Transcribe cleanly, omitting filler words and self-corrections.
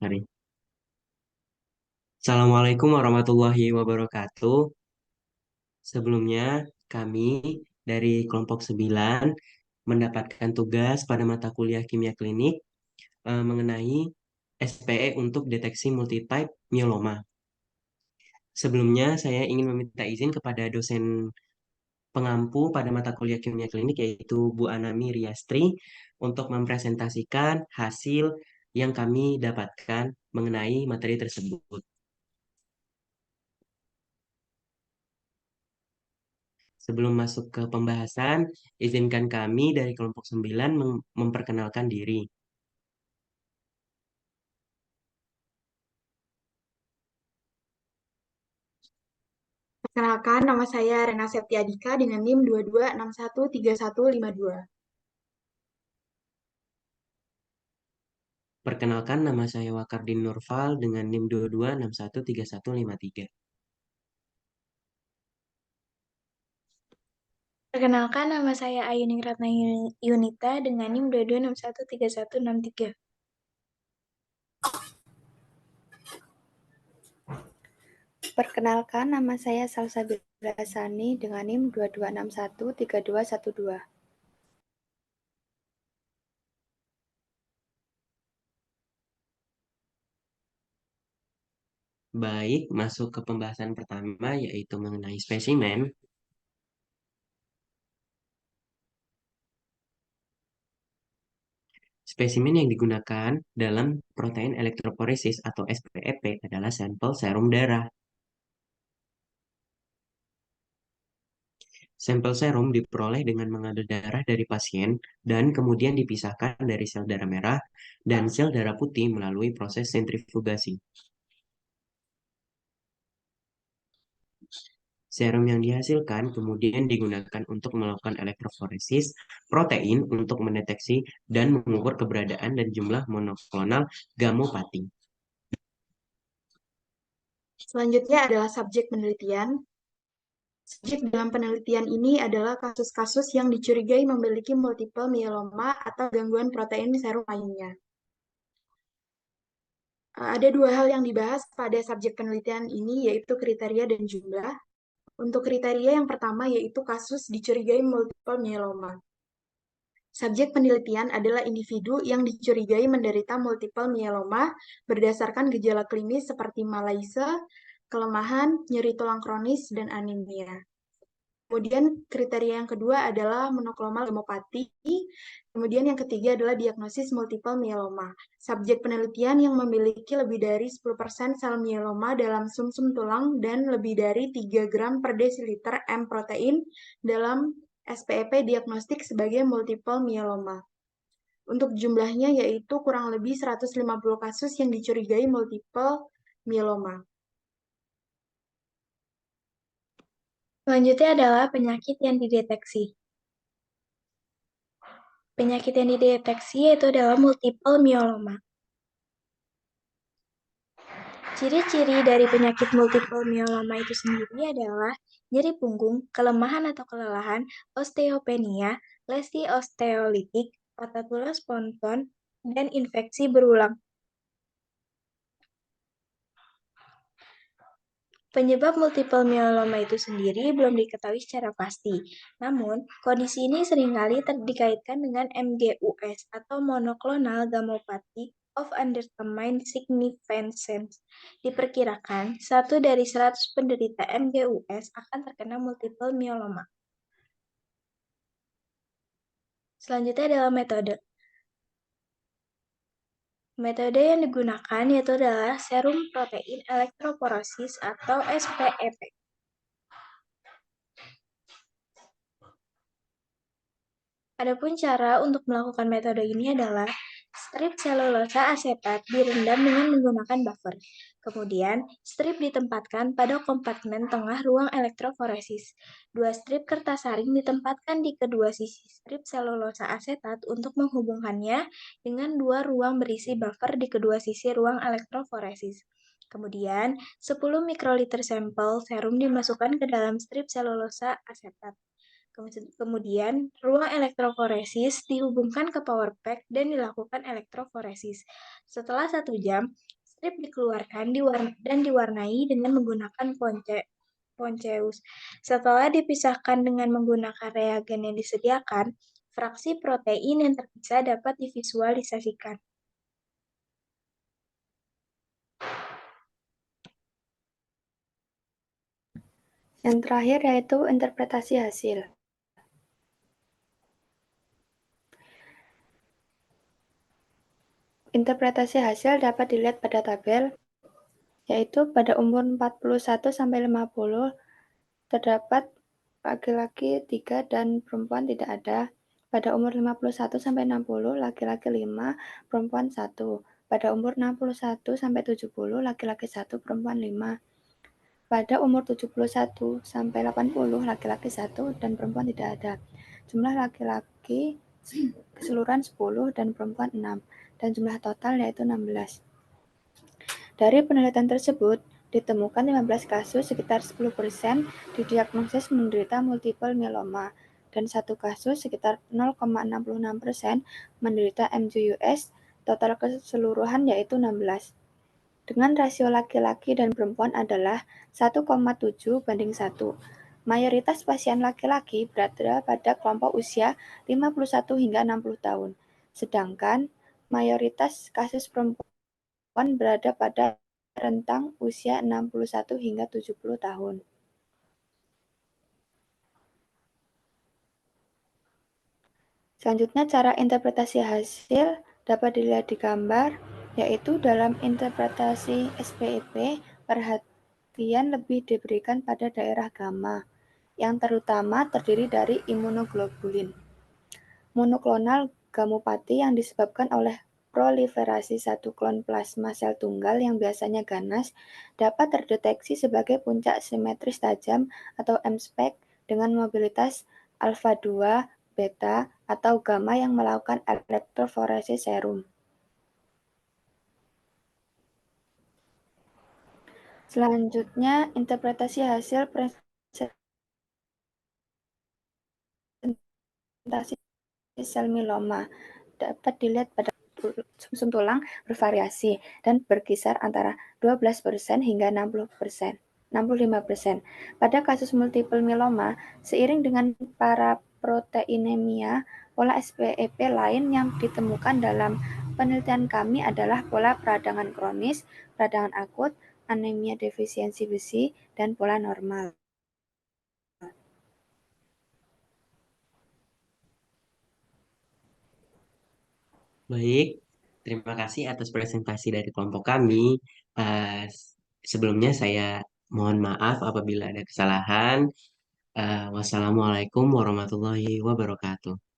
Mari. Assalamualaikum warahmatullahi wabarakatuh. Sebelumnya, kami dari kelompok 9 mendapatkan tugas pada mata kuliah kimia klinik mengenai SPE untuk deteksi multitype myeloma. Sebelumnya, saya ingin meminta izin kepada dosen pengampu pada mata kuliah kimia klinik yaitu Bu Anami Riastri untuk mempresentasikan hasil yang kami dapatkan mengenai materi tersebut. Sebelum masuk ke pembahasan, izinkan kami dari kelompok 9 memperkenalkan diri. Perkenalkan, nama saya Rena Septiadika dengan NIM 22613152. Perkenalkan, nama saya Wakardin Nurfal dengan NIM 22613153. Perkenalkan, nama saya Ayuning Ratna Yunita dengan NIM 22613163. Perkenalkan, nama saya Salsabila Sani dengan NIM 22613212. Baik, masuk ke pembahasan pertama yaitu mengenai spesimen. Spesimen yang digunakan dalam protein elektroporesis atau SPEP adalah sampel serum darah. Sampel serum diperoleh dengan mengambil darah dari pasien dan kemudian dipisahkan dari sel darah merah dan sel darah putih melalui proses sentrifugasi. Serum yang dihasilkan kemudian digunakan untuk melakukan elektroforesis protein untuk mendeteksi dan mengukur keberadaan dan jumlah monoklonal gamopati. Selanjutnya adalah subjek penelitian. Subjek dalam penelitian ini adalah kasus-kasus yang dicurigai memiliki multiple myeloma atau gangguan protein serum lainnya. Ada dua hal yang dibahas pada subjek penelitian ini, yaitu kriteria dan jumlah. Untuk kriteria yang pertama yaitu kasus dicurigai multiple myeloma. Subjek penelitian adalah individu yang dicurigai menderita multiple myeloma berdasarkan gejala klinis seperti malaise, kelemahan, nyeri tulang kronis, dan anemia. Kemudian kriteria yang kedua adalah monoklomal gamopati. Kemudian yang ketiga adalah diagnosis multiple myeloma. Subjek penelitian yang memiliki lebih dari 10% sel myeloma dalam sumsum tulang dan lebih dari 3 gram per desiliter M protein dalam SPEP diagnostik sebagai multiple myeloma. Untuk jumlahnya yaitu kurang lebih 150 kasus yang dicurigai multiple myeloma. Selanjutnya adalah penyakit yang dideteksi. Penyakit yang dideteksi yaitu adalah multiple myeloma. Ciri-ciri dari penyakit multiple myeloma itu sendiri adalah nyeri punggung, kelemahan atau kelelahan, osteopenia, lesi osteolitik, patah tulang spontan, dan infeksi berulang. Penyebab multiple myeloma itu sendiri belum diketahui secara pasti. Namun, kondisi ini seringkali dikaitkan dengan MGUS atau monoklonal gammopathy of undetermined significance. Diperkirakan, 1 dari 100 penderita MGUS akan terkena multiple myeloma. Selanjutnya adalah metode. Metode yang digunakan yaitu adalah serum protein elektroporesis atau SPEP. Adapun cara untuk melakukan metode ini adalah strip selulosa asetat direndam dengan menggunakan buffer. Kemudian, strip ditempatkan pada kompartemen tengah ruang elektroforesis. 2 strip kertas saring ditempatkan di kedua sisi strip selulosa asetat untuk menghubungkannya dengan 2 ruang berisi buffer di kedua sisi ruang elektroforesis. Kemudian, 10 mikroliter sampel serum dimasukkan ke dalam strip selulosa asetat. Kemudian, ruang elektroforesis dihubungkan ke power pack dan dilakukan elektroforesis. Setelah 1 jam, strip dikeluarkan dan diwarnai dengan menggunakan ponceus. Setelah dipisahkan dengan menggunakan reagen yang disediakan, fraksi protein yang terpisah dapat divisualisasikan. Yang terakhir yaitu interpretasi hasil. Interpretasi hasil dapat dilihat pada tabel, yaitu pada umur 41-50 terdapat laki-laki 3 dan perempuan tidak ada. Pada umur 51-60, laki-laki 5, perempuan 1. Pada umur 61-70, laki-laki 1, perempuan 5. Pada umur 71-80, laki-laki 1 dan perempuan tidak ada. Jumlah laki-laki keseluruhan 10 dan perempuan 6, dan jumlah total yaitu 16. Dari penelitian tersebut, ditemukan 15 kasus sekitar 10% didiagnosis menderita multiple myeloma, dan 1 kasus sekitar 0,66% menderita MGUS, total keseluruhan yaitu 16. Dengan rasio laki-laki dan perempuan adalah 1,7:1. Mayoritas pasien laki-laki berada pada kelompok usia 51 hingga 60 tahun, sedangkan mayoritas kasus perempuan berada pada rentang usia 61 hingga 70 tahun. Selanjutnya, cara interpretasi hasil dapat dilihat di gambar, yaitu dalam interpretasi SPEP, perhatian lebih diberikan pada daerah gamma, yang terutama terdiri dari imunoglobulin monoklonal gamopati yang disebabkan oleh proliferasi satu klon plasma sel tunggal yang biasanya ganas, dapat terdeteksi sebagai puncak simetris tajam atau M-spec dengan mobilitas alfa 2, beta, atau gamma yang melakukan elektroforesis serum. Selanjutnya, interpretasi hasil presentasi sel mieloma dapat dilihat pada sumsum tulang bervariasi dan berkisar antara 12% hingga 65%. Pada kasus multiple myeloma, seiring dengan paraproteinemia, pola SPEP lain yang ditemukan dalam penelitian kami adalah pola peradangan kronis, peradangan akut, anemia defisiensi besi, dan pola normal. Baik, terima kasih atas presentasi dari kelompok kami. Eh, Sebelumnya saya mohon maaf apabila ada kesalahan. Wassalamualaikum warahmatullahi wabarakatuh.